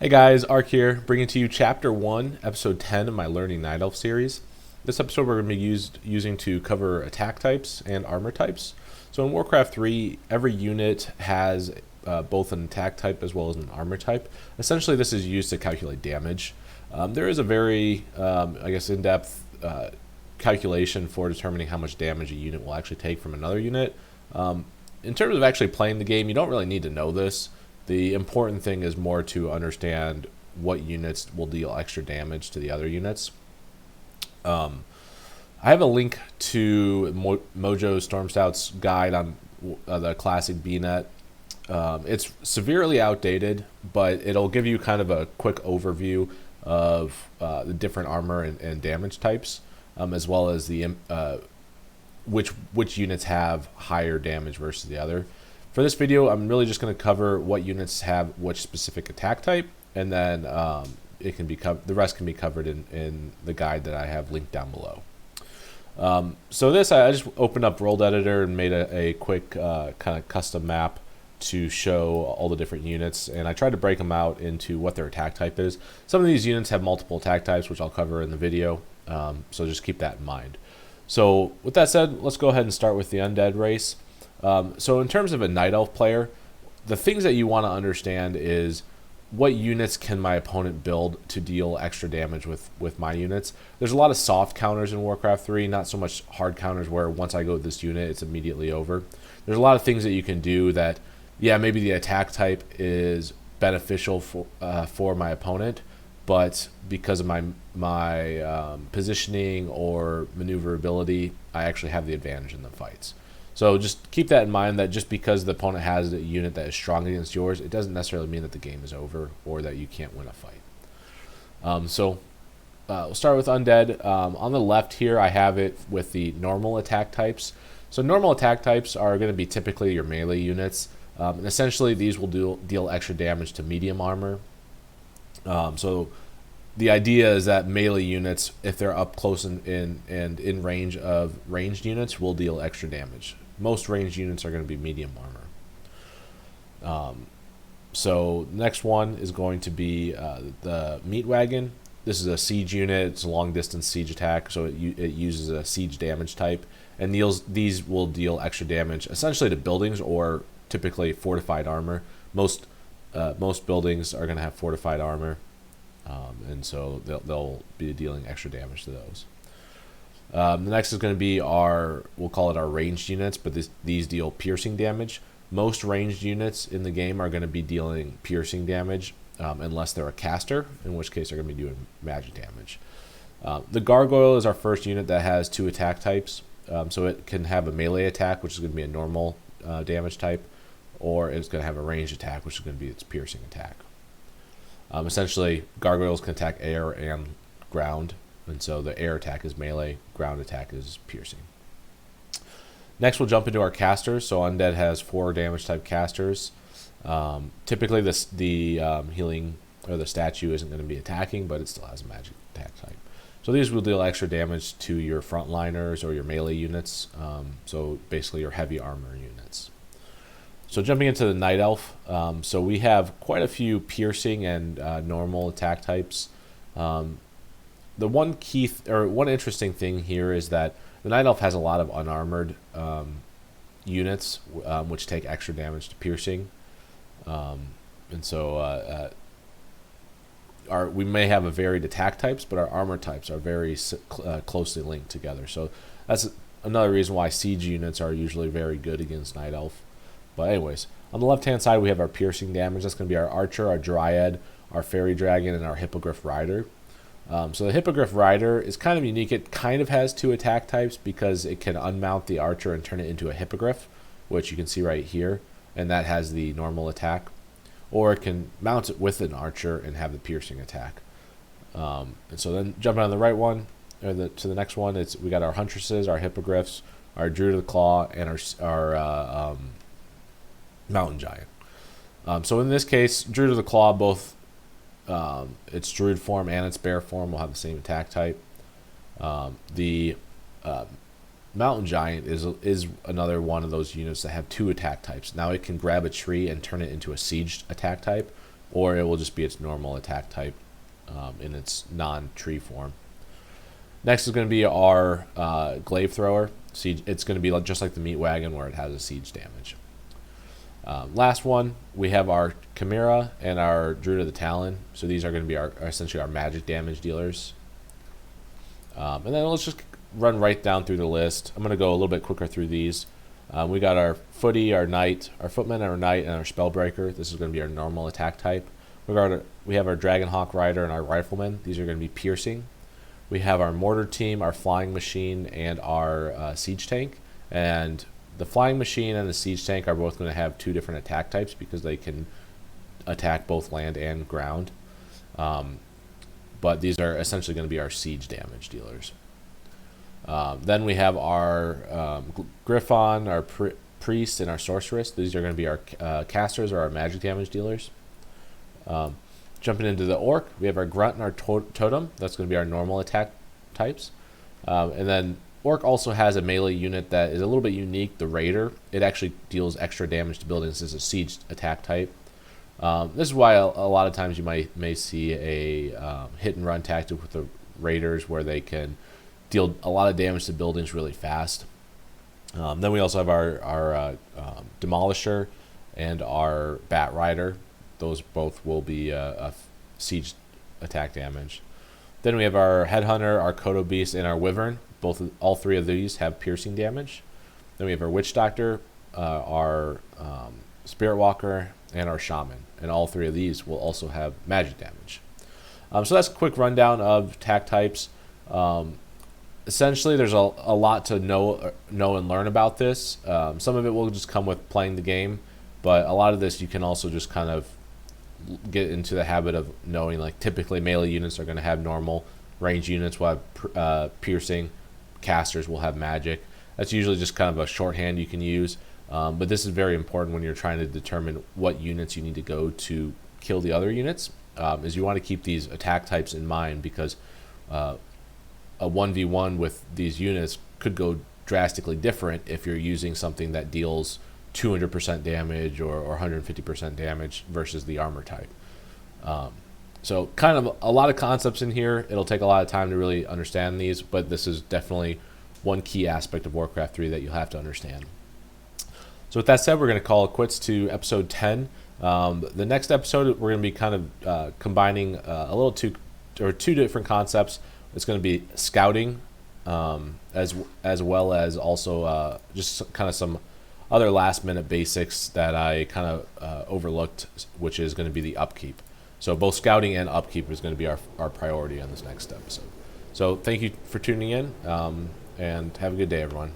Hey guys, Ark here, bringing to you Chapter 1, Episode 10 of my Learning Night Elf series. This episode we're going to be using to cover attack types and armor types. So in Warcraft 3, every unit has both an attack type as well as an armor type. Essentially, this is used to calculate damage. There is a very, in-depth calculation for determining how much damage a unit will actually take from another unit. In terms of actually playing the game, you don't really need to know this. The important thing is more to understand what units will deal extra damage to the other units. I have a link to Mojo Stormstout's guide on the classic BNet. It's severely outdated, but it'll give you kind of a quick overview of the different armor and damage types, as well as the which units have higher damage versus the other. For this video, I'm really just going to cover what units have which specific attack type, and then it can be the rest can be covered in the guide that I have linked down below. So I just opened up World Editor and made a quick kind of custom map to show all the different units, and I tried to break them out into what their attack type is. Some of these units have multiple attack types, which I'll cover in the video, so just keep that in mind. So with that said, let's go ahead and start with the Undead race. So in terms of a Night Elf player, the things that you want to understand is what units can my opponent build to deal extra damage with my units. There's a lot of soft counters in Warcraft 3, not so much hard counters where once I go with this unit, it's immediately over. There's a lot of things that you can do that, yeah, maybe the attack type is beneficial for my opponent, but because of my positioning or maneuverability, I actually have the advantage in the fights. So just keep that in mind, that just because the opponent has a unit that is strong against yours, it doesn't necessarily mean that the game is over or that you can't win a fight. We'll start with Undead. On the left here, I have it with the normal attack types. So normal attack types are going to be typically your melee units. And essentially, these will deal extra damage to medium armor. So the idea is that melee units, if they're up close and in range of ranged units, will deal extra damage. Most ranged units are going to be medium armor. So next one is going to be the Meat Wagon. This is a siege unit. It's a long distance siege attack, so it uses a siege damage type, and these will deal extra damage essentially to buildings or typically fortified armor. Most buildings are going to have fortified armor, and so they'll be dealing extra damage to those. The next is going to be we'll call it our ranged units, but these deal piercing damage. Most ranged units in the game are going to be dealing piercing damage, unless they're a caster, in which case they're going to be doing magic damage. The Gargoyle is our first unit that has two attack types. So it can have a melee attack, which is going to be a normal damage type, or it's going to have a ranged attack, which is going to be its piercing attack. Essentially, Gargoyles can attack air and ground, and so the air attack is melee, ground attack is piercing. Next, we'll jump into our casters. So Undead has 4 damage type casters. Typically, the healing or the statue isn't going to be attacking, but it still has a magic attack type. So these will deal extra damage to your frontliners or your melee units. So basically, your heavy armor units. So jumping into the Night Elf, so we have quite a few piercing and normal attack types. The one one interesting thing here is that the Night Elf has a lot of unarmored units, which take extra damage to piercing, and so we may have a varied attack types, but our armor types are very closely linked together. So that's another reason why siege units are usually very good against Night Elf. But anyways, on the left-hand side, we have our piercing damage. That's going to be our Archer, our Dryad, our Fairy Dragon, and our Hippogriff Rider. So the Hippogriff Rider is kind of unique. It kind of has 2 attack types because it can unmount the Archer and turn it into a Hippogriff, which you can see right here, and that has the normal attack. Or it can mount it with an Archer and have the piercing attack. And so then jumping on the right one, or to the next one, we got our Huntresses, our Hippogriffs, our Druid of the Claw, and our Mountain Giant. So in this case, Druid of the Claw, both its Druid form and its Bear form will have the same attack type. The Mountain Giant is another one of those units that have 2 attack types. Now it can grab a tree and turn it into a siege attack type, or it will just be its normal attack type in its non-tree form. Next is going to be our glaive thrower. It's going to be just like the meat wagon where it has a siege damage. Last one, we have our Chimera and our Druid of the Talon. So these are going to be essentially our magic damage dealers. And then let's just run right down through the list. I'm going to go a little bit quicker through these. We got our Footy, our Knight, our Footman, our Knight, and our Spellbreaker. This is going to be our normal attack type. We have our Dragonhawk Rider and our Rifleman. These are going to be piercing. We have our Mortar Team, our Flying Machine, and our Siege Tank. And the Flying Machine and the Siege Tank are both going to have 2 different attack types because they can attack both land and ground. But these are essentially going to be our siege damage dealers. Then we have our Griffon, our Priest, and our Sorceress. These are going to be our casters or our magic damage dealers. Jumping into the Orc, we have our Grunt and our Totem. That's going to be our normal attack types. And then Orc also has a melee unit that is a little bit unique, the Raider. It actually deals extra damage to buildings as a siege attack type. This is why a lot of times you may see a hit and run tactic with the Raiders where they can deal a lot of damage to buildings really fast. Then we also have our Demolisher and our Bat Rider. Those both will be a siege attack damage. Then we have our Headhunter, our Kodo Beast, and our Wyvern. All 3 of these have piercing damage. Then we have our Witch Doctor, our Spirit Walker, and our Shaman. And all 3 of these will also have magic damage. So that's a quick rundown of attack types. Essentially, there's a lot to know and learn about this. Some of it will just come with playing the game, but a lot of this you can also just kind of get into the habit of knowing, like typically melee units are going to have normal, range units will have piercing, casters will have magic. That's usually just kind of a shorthand you can use, but this is very important when you're trying to determine what units you need to go to kill the other units, is you want to keep these attack types in mind because a 1v1 with these units could go drastically different if you're using something that deals 200% damage or 150% damage versus the armor type. So kind of a lot of concepts in here. It'll take a lot of time to really understand these, but this is definitely one key aspect of Warcraft 3 that you'll have to understand. So with that said, we're going to call it quits to episode 10. The next episode, we're going to be kind of combining two different concepts. It's going to be scouting, as well as also just kind of some other last minute basics that I kind of overlooked, which is going to be the upkeep. So both scouting and upkeep is going to be our priority on this next episode. So thank you for tuning in, and have a good day, everyone.